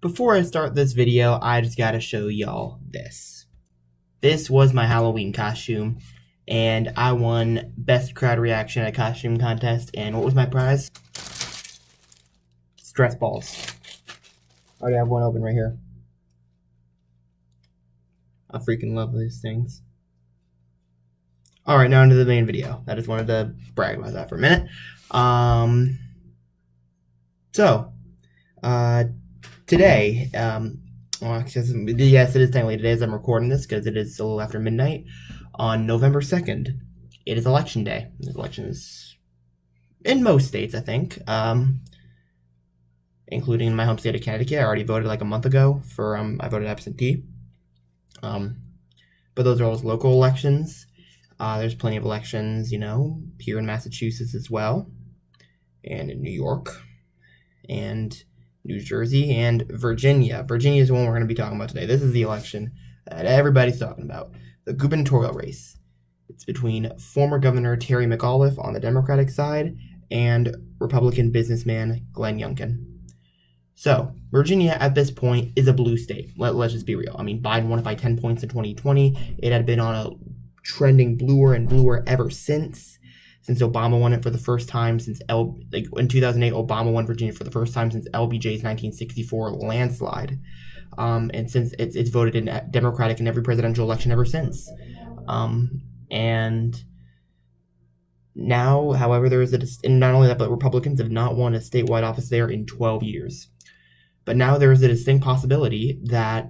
Before I start this video, I just gotta show y'all this. This was my Halloween costume, and I won Best Crowd Reaction at a Costume Contest, and what was my prize? Stress balls. I already have one open right here. I freaking love these things. Alright, now into the main video. I just wanted to brag about that for a minute. Today, yes, it is technically today as I'm recording this because it is a little after midnight on November 2nd. It is election day. There's elections in most states, I think, including my home state of Connecticut. I already voted like a month ago for, I voted absentee. But those are all local elections. There's plenty of elections, here in Massachusetts as well, and in New York, and New Jersey, and Virginia. Virginia is the one we're going to be talking about today. This is the election that everybody's talking about, the gubernatorial race. It's between former Governor Terry McAuliffe on the Democratic side and Republican businessman Glenn Youngkin. So, Virginia at this point is a blue state. Let's just be real. I mean, Biden won it by 10 points in 2020. It had been on a trending bluer and bluer ever since Obama won it for the first time since in 2008, Obama won Virginia for the first time since LBJ's 1964 landslide, and since it's voted in Democratic in every presidential election ever since, and now, however, there is and not only that, but Republicans have not won a statewide office there in 12 years, but now there is a distinct possibility that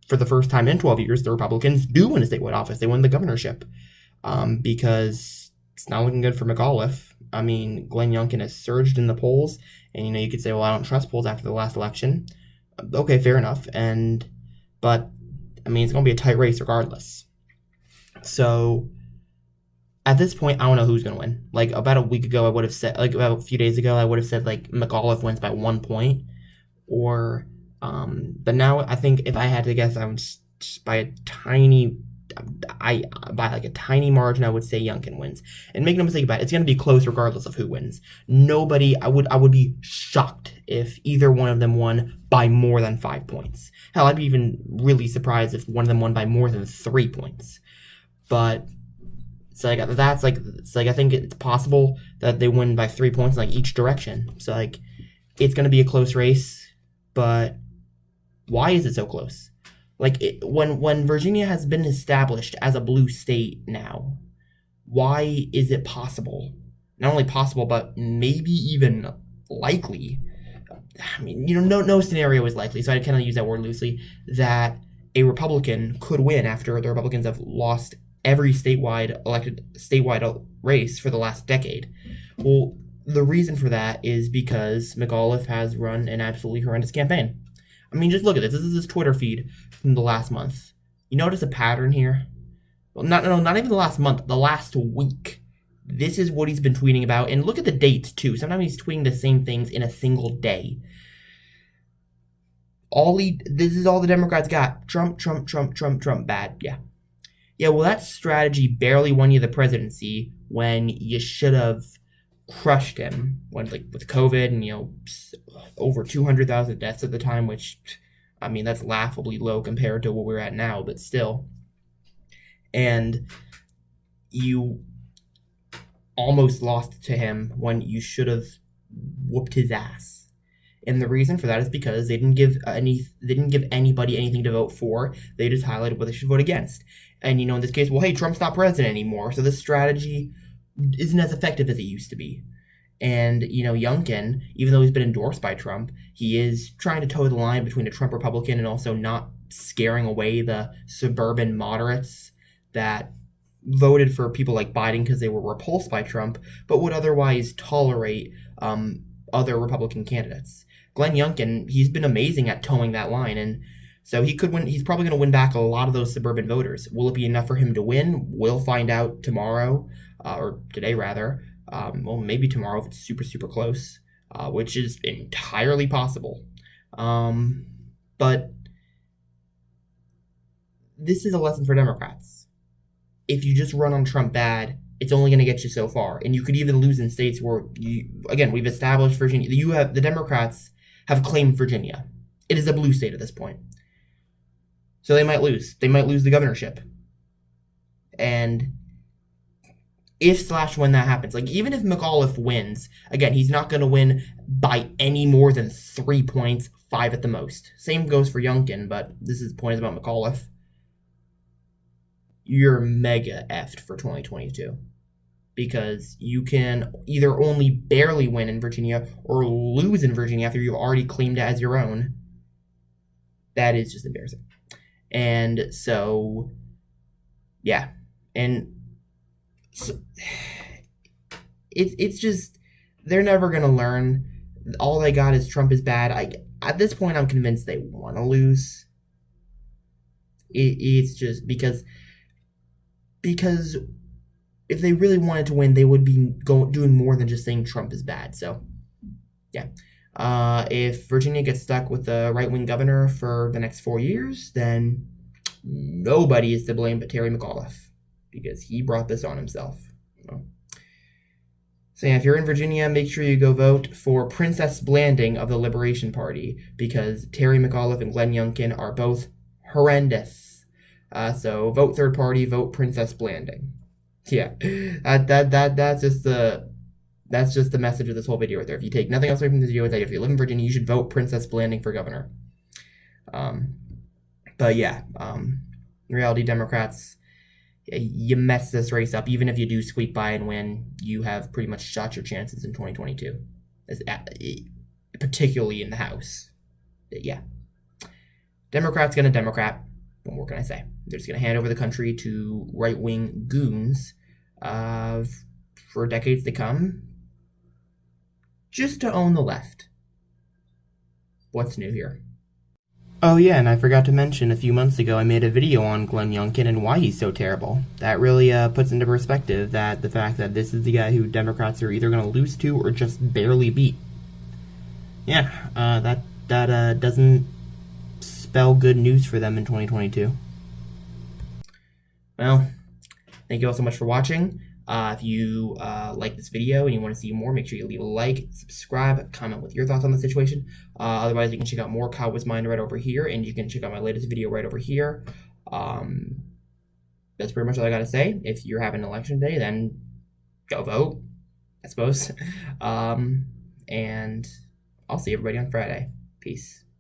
for the first time in 12 years, the Republicans do win a statewide office. They win the governorship, because it's not looking good for McAuliffe. I mean, Glenn Youngkin has surged in the polls, and you could say, well, I don't trust polls after the last election. Okay, fair enough. But I mean, it's going to be a tight race regardless. So at this point, I don't know who's going to win. Like about a week ago, I would have said, about a few days ago, I would have said McAuliffe wins by 1 point, or but now I think if I had to guess, I'm just by a tiny margin, I would say Youngkin wins. And make no mistake about it, it's going to be close regardless of who wins. I would be shocked if either one of them won by more than 5 points. Hell, I'd be even really surprised if one of them won by more than 3 points. But I think it's possible that they win by 3 points in each direction. So it's going to be a close race, but why is it so close? When Virginia has been established as a blue state now, why is it possible? Not only possible, but maybe even likely. I mean, no scenario is likely, so I kind of use that word loosely, that a Republican could win after the Republicans have lost every statewide race for the last decade. Well, the reason for that is because McAuliffe has run an absolutely horrendous campaign. I mean, just look at this. This is his Twitter feed from the last month. You notice a pattern here? Well, not even the last month, the last week. This is what he's been tweeting about. And look at the dates, too. Sometimes he's tweeting the same things in a single day. This is all the Democrats got. Trump, bad. Yeah. Yeah, well, that strategy barely won you the presidency when you should have crushed him with COVID and over 200,000 deaths at the time, which I mean that's laughably low compared to what we're at now, but still. And you almost lost to him when you should have whooped his ass. And the reason for that is because they didn't give anybody anything to vote for. They just highlighted what they should vote against. And in this case, well, hey, Trump's not president anymore, so this strategy isn't as effective as it used to be. And, Youngkin, even though he's been endorsed by Trump, he is trying to toe the line between a Trump Republican and also not scaring away the suburban moderates that voted for people like Biden because they were repulsed by Trump, but would otherwise tolerate other Republican candidates. Glenn Youngkin, he's been amazing at towing that line, and so he could win. He's probably going to win back a lot of those suburban voters. Will it be enough for him to win? We'll find out tomorrow, or today rather. Well, maybe tomorrow if it's super, super close, which is entirely possible. But this is a lesson for Democrats. If you just run on Trump bad, it's only going to get you so far. And you could even lose in states where, we've established Virginia. The Democrats have claimed Virginia. It is a blue state at this point. So they might lose. They might lose the governorship. And if/when that happens, like even if McAuliffe wins, again, he's not going to win by any more than 3 points, 5 at the most. Same goes for Youngkin, but the point is about McAuliffe. You're mega effed for 2022. Because you can either only barely win in Virginia or lose in Virginia after you've already claimed it as your own. That is just embarrassing. And so, yeah. And so, it's just, they're never going to learn. All they got is Trump is bad. At this point, I'm convinced they want to lose. It's just because if they really wanted to win, they would be doing more than just saying Trump is bad. So, yeah. If Virginia gets stuck with the right-wing governor for the next 4 years, then nobody is to blame but Terry McAuliffe, because he brought this on himself. So yeah, if you're in Virginia, make sure you go vote for Princess Blanding of the Liberation Party, because Terry McAuliffe and Glenn Youngkin are both horrendous. So vote third party, vote Princess Blanding. Yeah, that's just the message of this whole video right there. If you take nothing else away from this video, it's that if you live in Virginia, you should vote Princess Blanding for governor. But yeah, in reality, Democrats, you mess this race up. Even if you do squeak by and win, you have pretty much shot your chances in 2022, particularly in the House. Yeah, Democrats gonna Democrat. What can I say? They're just going to hand over the country to right-wing goons for decades to come, just to own the left. What's new here? Oh yeah, and I forgot to mention, a few months ago I made a video on Glenn Youngkin and why he's so terrible. That really puts into perspective that the fact that this is the guy who Democrats are either going to lose to or just barely beat. Yeah, that doesn't spell good news for them in 2022. Well, thank you all so much for watching. If you like this video and you want to see more, make sure you leave a like, subscribe, comment with your thoughts on the situation. Otherwise, you can check out more Kawa's Mind right over here, and you can check out my latest video right over here. That's pretty much all I got to say. If you're having an election day, then go vote, I suppose. And I'll see everybody on Friday. Peace.